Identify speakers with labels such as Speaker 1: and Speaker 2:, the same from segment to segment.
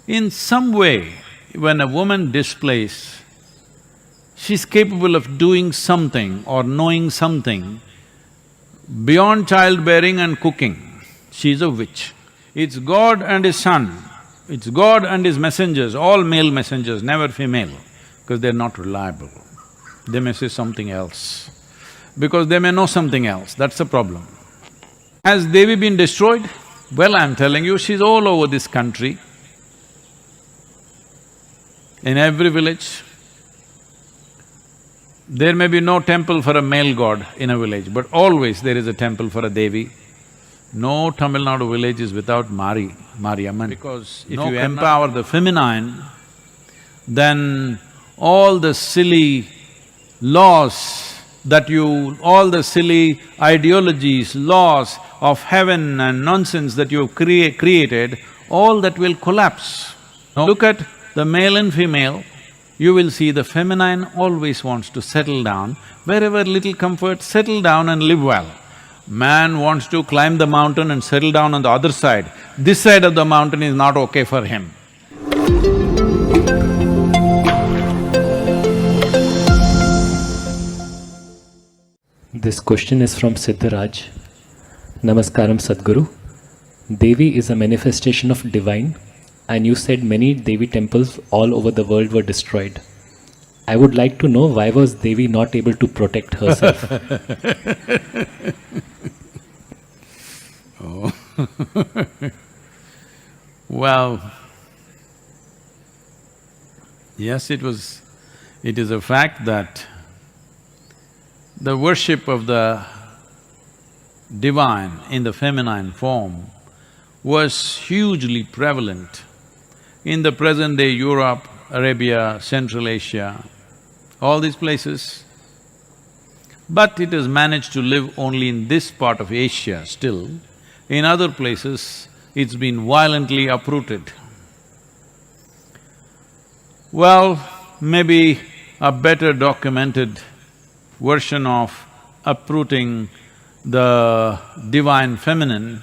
Speaker 1: In some way, when a woman displays, she's capable of doing something or knowing something beyond childbearing and cooking. She's a witch. It's God and His Son, it's God and His messengers, all male messengers, never female, because they're not reliable. They may say something else, because they may know something else, that's the problem. Has Devi been destroyed? Well, I'm telling you, she's all over this country, in every village. There may be no temple for a male god in a village, but always there is a temple for a Devi. No Tamil Nadu village is without Mariamman. Because if you empower the feminine, then all the silly laws all the silly ideologies, laws of heaven and nonsense that you've created, all that will collapse. Now look at the male and female, you will see the feminine always wants to settle down, wherever little comfort, settle down and live well. Man wants to climb the mountain and settle down on the other side. This side of the mountain is not okay for him.
Speaker 2: This question is from Siddharaj. Namaskaram Sadhguru. Devi is a manifestation of divine, and you said many Devi temples all over the world were destroyed. I would like to know, why was Devi not able to protect herself?
Speaker 1: Oh well, yes, it is a fact that the worship of the divine in the feminine form was hugely prevalent in the present-day Europe, Arabia, Central Asia, all these places. But it has managed to live only in this part of Asia still. In other places, it's been violently uprooted. Well, maybe a better documented version of uprooting the divine feminine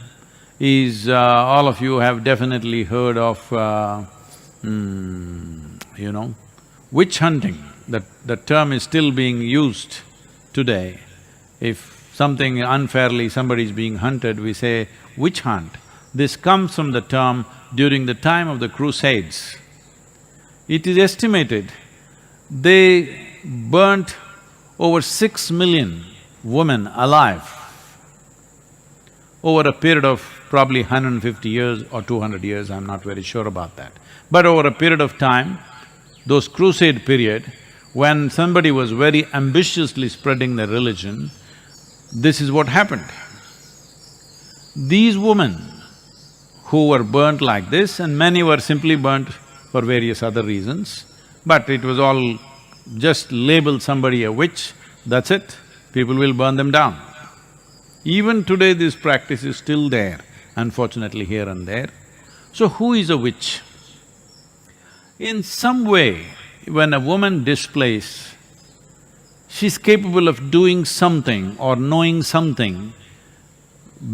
Speaker 1: is, all of you have definitely heard of, witch hunting. That term is still being used today. If something unfairly, somebody is being hunted, we say witch hunt. This comes from the term during the time of the Crusades. It is estimated they burnt over 6 million women alive over a period of probably 150 years or 200 years, I'm not very sure about that. But over a period of time, those crusade period, when somebody was very ambitiously spreading their religion, this is what happened. These women who were burnt like this, and many were simply burnt for various other reasons, but it was all just label somebody a witch, that's it, people will burn them down. Even today this practice is still there, unfortunately here and there. So who is a witch? In some way, when a woman displays, she's capable of doing something or knowing something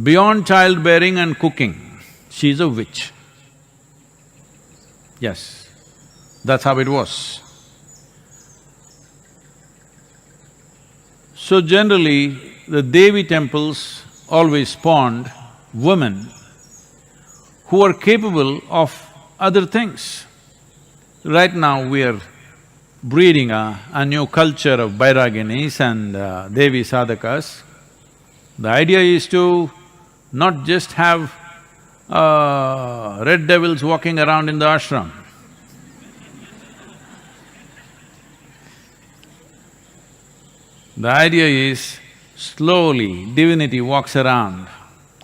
Speaker 1: beyond childbearing and cooking. She's a witch. Yes, that's how it was. So generally, the Devi temples always spawned women who are capable of other things. Right now we are breeding a new culture of Bairaginis and Devi sadhakas. The idea is to not just have red devils walking around in the ashram. The idea is, slowly divinity walks around.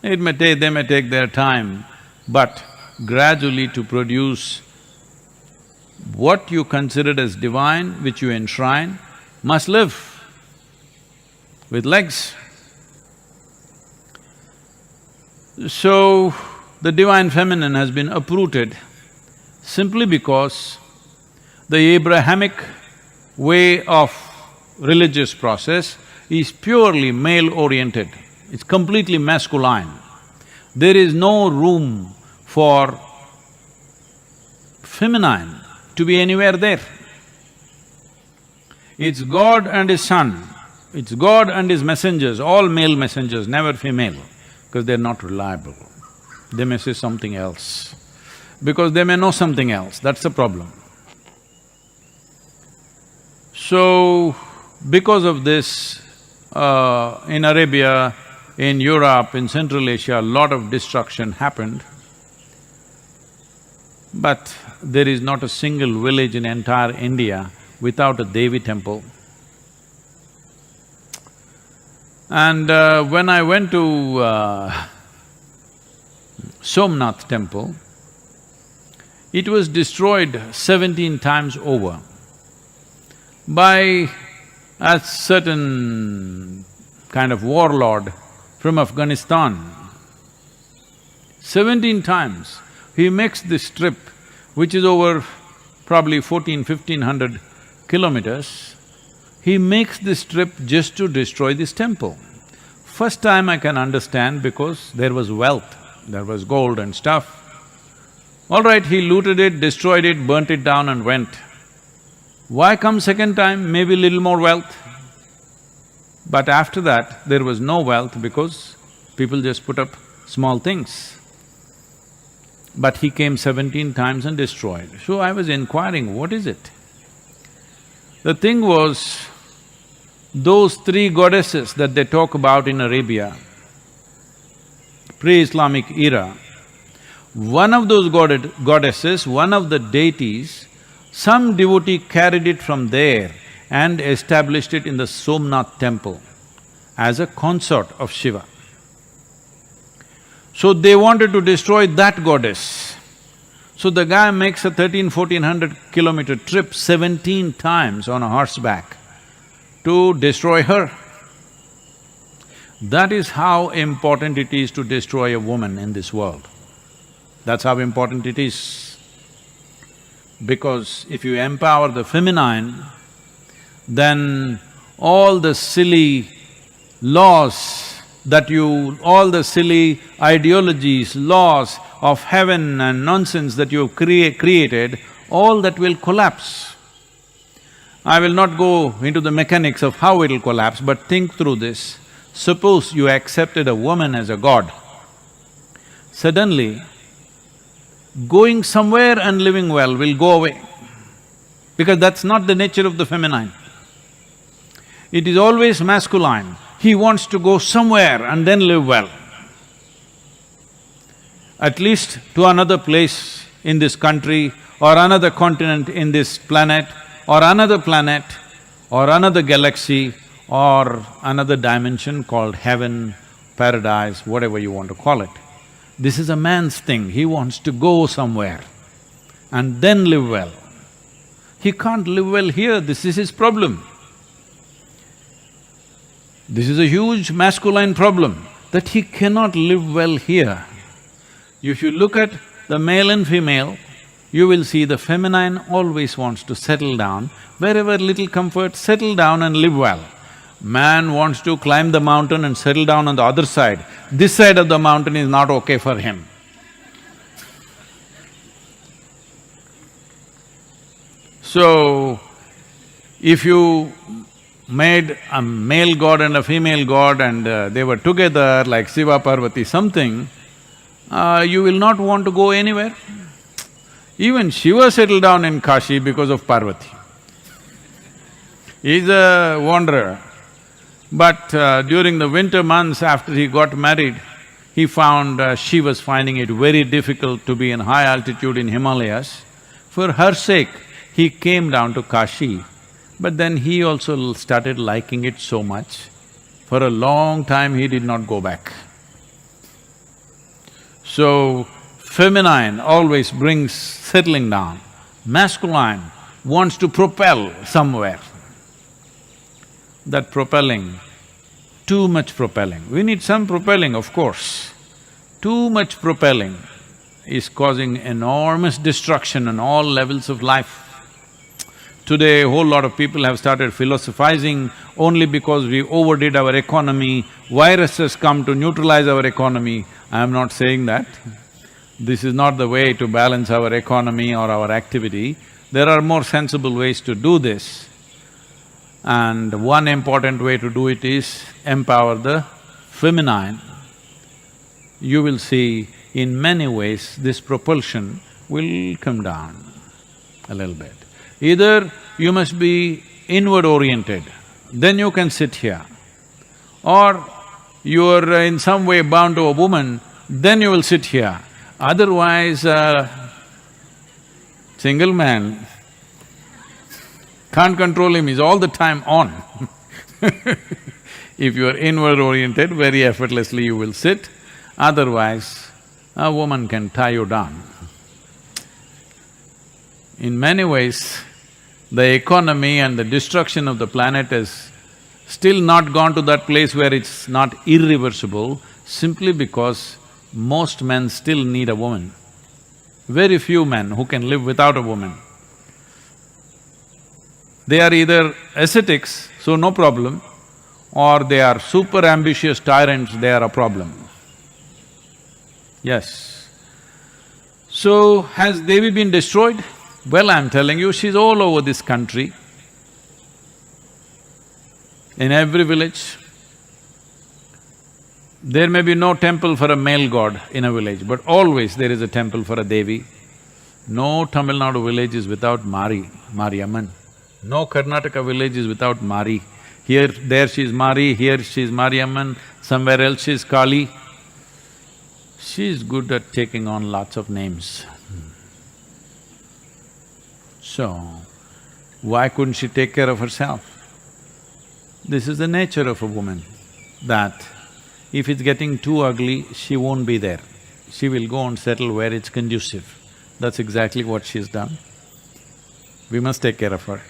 Speaker 1: They may take their time, but gradually to produce what you considered as divine, which you enshrine, must live with legs. So, the divine feminine has been uprooted simply because the Abrahamic way of religious process is purely male-oriented, it's completely masculine. There is no room for feminine to be anywhere there. It's God and His Son, it's God and His messengers, all male messengers, never female, because they're not reliable. They may say something else, because they may know something else, that's the problem. So, because of this, in Arabia, in Europe, in Central Asia, a lot of destruction happened. But there is not a single village in entire India without a Devi temple. And when I went to Somnath temple, it was destroyed 17 times over by a certain kind of warlord from Afghanistan. 17 times. He makes this trip, which is over probably 1500 kilometers. He makes this trip just to destroy this temple. First time I can understand because there was wealth, there was gold and stuff. All right, he looted it, destroyed it, burnt it down and went. Why come second time? Maybe little more wealth. But after that, there was no wealth because people just put up small things. But he came 17 times and destroyed. So I was inquiring, what is it? The thing was, those three goddesses that they talk about in Arabia, pre-Islamic era, one of those goddesses, one of the deities, some devotee carried it from there and established it in the Somnath temple as a consort of Shiva. So they wanted to destroy that goddess. So the guy makes a 1400 kilometer trip 17 times on a horseback to destroy her. That is how important it is to destroy a woman in this world. That's how important it is. Because if you empower the feminine, then all the silly laws all the silly ideologies, laws of heaven and nonsense that you've created, all that will collapse. I will not go into the mechanics of how it'll collapse, but think through this. Suppose you accepted a woman as a god. Suddenly, going somewhere and living well will go away, because that's not the nature of the feminine. It is always masculine. He wants to go somewhere and then live well. At least to another place in this country or another continent in this planet or another galaxy or another dimension called heaven, paradise, whatever you want to call it. This is a man's thing, he wants to go somewhere and then live well. He can't live well here, this is his problem. This is a huge masculine problem, that he cannot live well here. If you look at the male and female, you will see the feminine always wants to settle down, wherever little comfort, settle down and live well. Man wants to climb the mountain and settle down on the other side. This side of the mountain is not okay for him. So, if you made a male god and a female god and they were together like Shiva, Parvati, something, you will not want to go anywhere. Even Shiva settled down in Kashi because of Parvati. He's a wanderer. But during the winter months after he got married, he found she was finding it very difficult to be in high altitude in Himalayas. For her sake, he came down to Kashi. But then he also started liking it so much, for a long time he did not go back. So, feminine always brings settling down, masculine wants to propel somewhere. That propelling, too much propelling, we need some propelling, of course. Too much propelling is causing enormous destruction on all levels of life. Today, a whole lot of people have started philosophizing only because we overdid our economy, viruses come to neutralize our economy. I am not saying that. This is not the way to balance our economy or our activity. There are more sensible ways to do this. And one important way to do it is empower the feminine. You will see in many ways this propulsion will come down a little bit. Either you must be inward-oriented, then you can sit here. Or you are in some way bound to a woman, then you will sit here. Otherwise, single man can't control him, he's all the time on. If you are inward-oriented, very effortlessly you will sit. Otherwise, a woman can tie you down. In many ways, the economy and the destruction of the planet has still not gone to that place where it's not irreversible, simply because most men still need a woman. Very few men who can live without a woman. They are either ascetics, so no problem, or they are super ambitious tyrants, they are a problem. Yes. So, has Devi been destroyed? Well, I'm telling you, she's all over this country. In every village, there may be no temple for a male god in a village, but always there is a temple for a Devi. No Tamil Nadu village is without Mariamman. No Karnataka village is without Mari. Here, there she's Mari, here she's Mariamman, somewhere else she's Kali. She's good at taking on lots of names. So, why couldn't she take care of herself? This is the nature of a woman, that if it's getting too ugly, she won't be there. She will go and settle where it's conducive. That's exactly what she's done. We must take care of her.